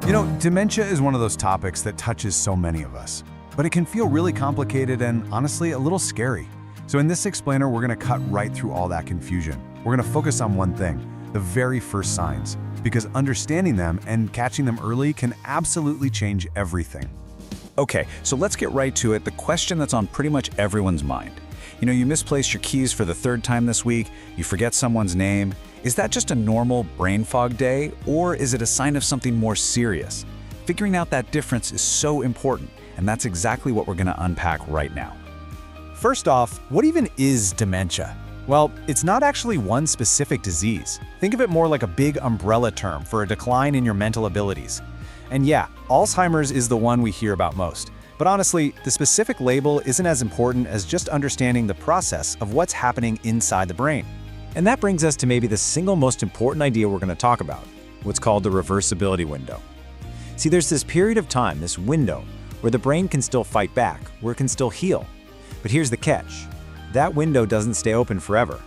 Dementia is one of those topics that touches so many of us, but it can feel really complicated and honestly a little scary. So in this explainer, we're going to cut right through all that confusion. We're going to focus on one thing, the very first signs, because understanding them and catching them early can absolutely change everything. Okay, so let's get right to it. The question that's on pretty much everyone's mind. You misplaced your keys for the third time this week, you forget someone's name. Is that just a normal brain fog day, or is it a sign of something more serious? Figuring out that difference is so important, and that's exactly what we're going to unpack right now. First off, what even is dementia? Well, it's not actually one specific disease. Think of it more like a big umbrella term for a decline in your mental abilities. And yeah, Alzheimer's is the one we hear about most. But honestly, the specific label isn't as important as just understanding the process of what's happening inside the brain. And that brings us to maybe the single most important idea we're going to talk about, what's called the reversibility window. See, there's this period of time, this window, where the brain can still fight back, where it can still heal. But here's the catch. That window doesn't stay open forever.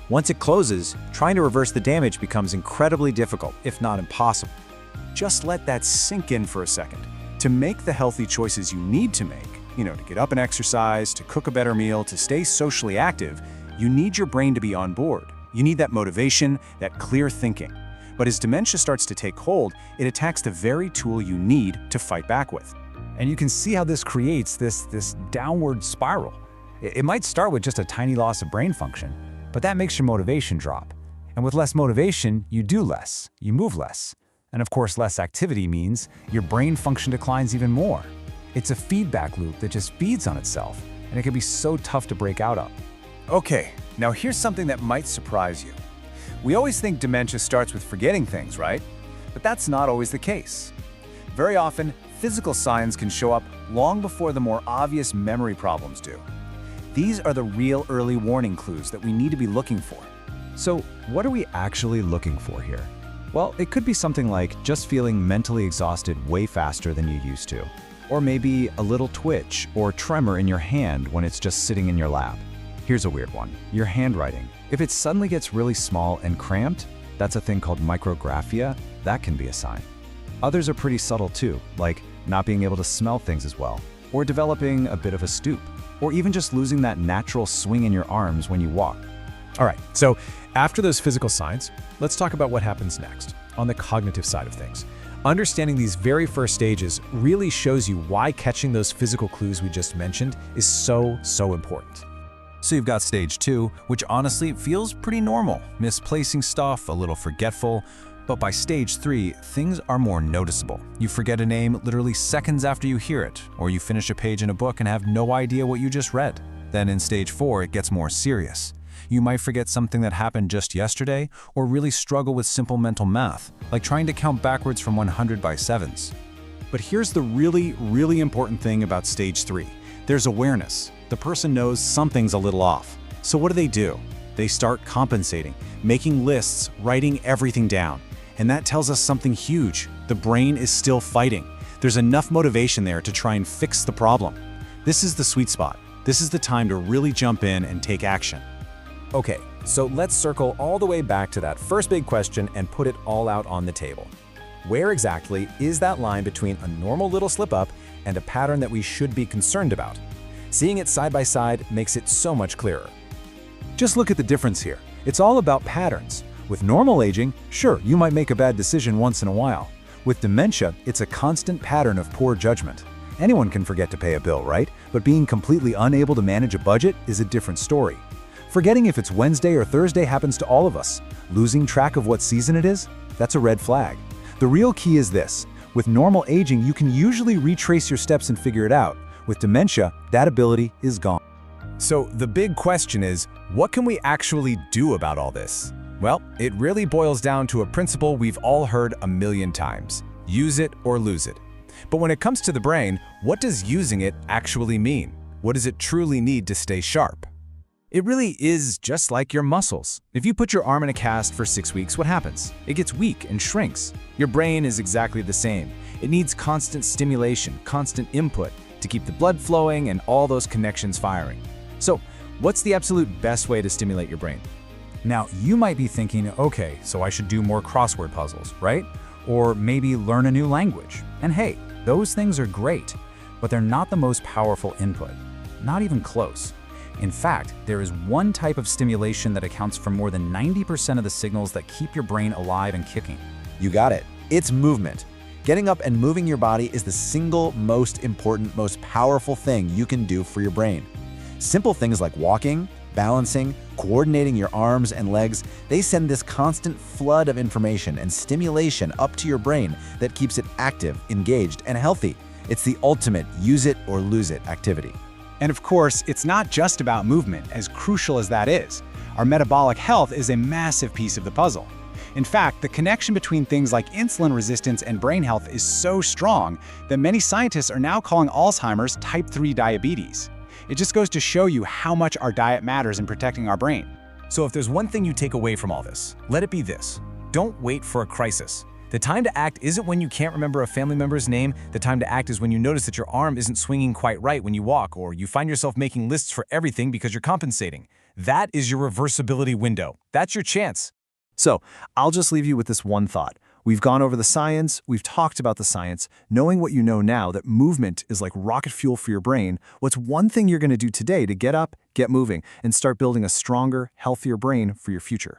Once it closes, trying to reverse the damage becomes incredibly difficult, if not impossible. Just let that sink in for a second. To make the healthy choices you need to make, to get up and exercise, to cook a better meal, to stay socially active, you need your brain to be on board. You need that motivation, that clear thinking. But as dementia starts to take hold, it attacks the very tool you need to fight back with. And you can see how this creates this downward spiral. It might start with just a tiny loss of brain function, but that makes your motivation drop. And with less motivation, you do less, you move less. And of course, less activity means your brain function declines even more. It's a feedback loop that just feeds on itself, and it can be so tough to break out of. Okay, now here's something that might surprise you. We always think dementia starts with forgetting things, right? But that's not always the case. Very often, physical signs can show up long before the more obvious memory problems do. These are the real early warning clues that we need to be looking for. So, what are we actually looking for here? Well, it could be something like just feeling mentally exhausted way faster than you used to. Or maybe a little twitch or tremor in your hand when it's just sitting in your lap. Here's a weird one, your handwriting. If it suddenly gets really small and cramped, that's a thing called micrographia, that can be a sign. Others are pretty subtle too, like not being able to smell things as well, or developing a bit of a stoop, or even just losing that natural swing in your arms when you walk. All right, so after those physical signs, let's talk about what happens next, on the cognitive side of things. Understanding these very first stages really shows you why catching those physical clues we just mentioned is so important. So you've got stage 2, which honestly feels pretty normal, misplacing stuff, a little forgetful. But by stage 3, things are more noticeable. You forget a name literally seconds after you hear it, or you finish a page in a book and have no idea what you just read. Then in stage 4, it gets more serious. You might forget something that happened just yesterday, or really struggle with simple mental math, like trying to count backwards from 100 by sevens. But here's the really important thing about stage 3. There's awareness. The person knows something's a little off. So what do? They start compensating, making lists, writing everything down. And that tells us something huge. The brain is still fighting. There's enough motivation there to try and fix the problem. This is the sweet spot. This is the time to really jump in and take action. Okay, so let's circle all the way back to that first big question and put it all out on the table. Where exactly is that line between a normal little slip-up and a pattern that we should be concerned about? Seeing it side by side makes it so much clearer. Just look at the difference here. It's all about patterns. With normal aging, sure, you might make a bad decision once in a while. With dementia, it's a constant pattern of poor judgment. Anyone can forget to pay a bill, right? But being completely unable to manage a budget is a different story. Forgetting if it's Wednesday or Thursday happens to all of us. Losing track of what season it is? That's a red flag. The real key is this. With normal aging, you can usually retrace your steps and figure it out. With dementia, that ability is gone. So the big question is, what can we actually do about all this? Well, it really boils down to a principle we've all heard a million times. Use it or lose it. But when it comes to the brain, what does using it actually mean? What does it truly need to stay sharp? It really is just like your muscles. If you put your arm in a cast for 6 weeks, what happens? It gets weak and shrinks. Your brain is exactly the same. It needs constant stimulation, constant input to keep the blood flowing and all those connections firing. So, what's the absolute best way to stimulate your brain? Now, you might be thinking, okay, so I should do more crossword puzzles, right? or maybe learn a new language. And hey, those things are great, but they're not the most powerful input. Not even close. In fact, there is one type of stimulation that accounts for more than 90% of the signals that keep your brain alive and kicking. You got it. It's movement. Getting up and moving your body is the single most important, most powerful thing you can do for your brain. Simple things like walking, balancing, coordinating your arms and legs, they send this constant flood of information and stimulation up to your brain that keeps it active, engaged, and healthy. It's the ultimate use it or lose it activity. And of course, it's not just about movement, as crucial as that is. Our metabolic health is a massive piece of the puzzle. In fact, the connection between things like insulin resistance and brain health is so strong that many scientists are now calling Alzheimer's type 3 diabetes. It just goes to show you how much our diet matters in protecting our brain. So if there's one thing you take away from all this, let it be this: don't wait for a crisis. The time to act isn't when you can't remember a family member's name. The time to act is when you notice that your arm isn't swinging quite right when you walk, or you find yourself making lists for everything because you're compensating. That is your reversibility window. That's your chance. So, I'll just leave you with this one thought. We've gone over the science, we've talked about the science. Knowing what you know now, that movement is like rocket fuel for your brain, what's one thing you're going to do today to get up, get moving, and start building a stronger, healthier brain for your future?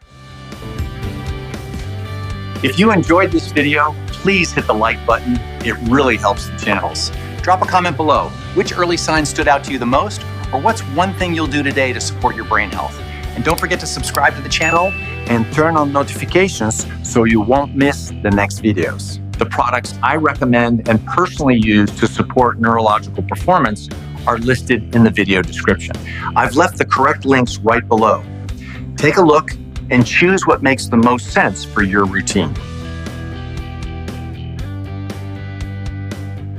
If you enjoyed this video, please hit the like button. It really helps the channels. Drop a comment below. Which early signs stood out to you the most? Or what's one thing you'll do today to support your brain health? And don't forget to subscribe to the channel and turn on notifications so you won't miss the next videos. The products I recommend and personally use to support neurological performance are listed in the video description. I've left the correct links right below. Take a look and choose what makes the most sense for your routine.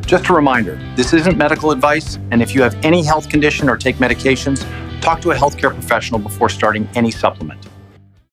Just a reminder, this isn't medical advice, and if you have any health condition or take medications, talk to a healthcare professional before starting any supplement.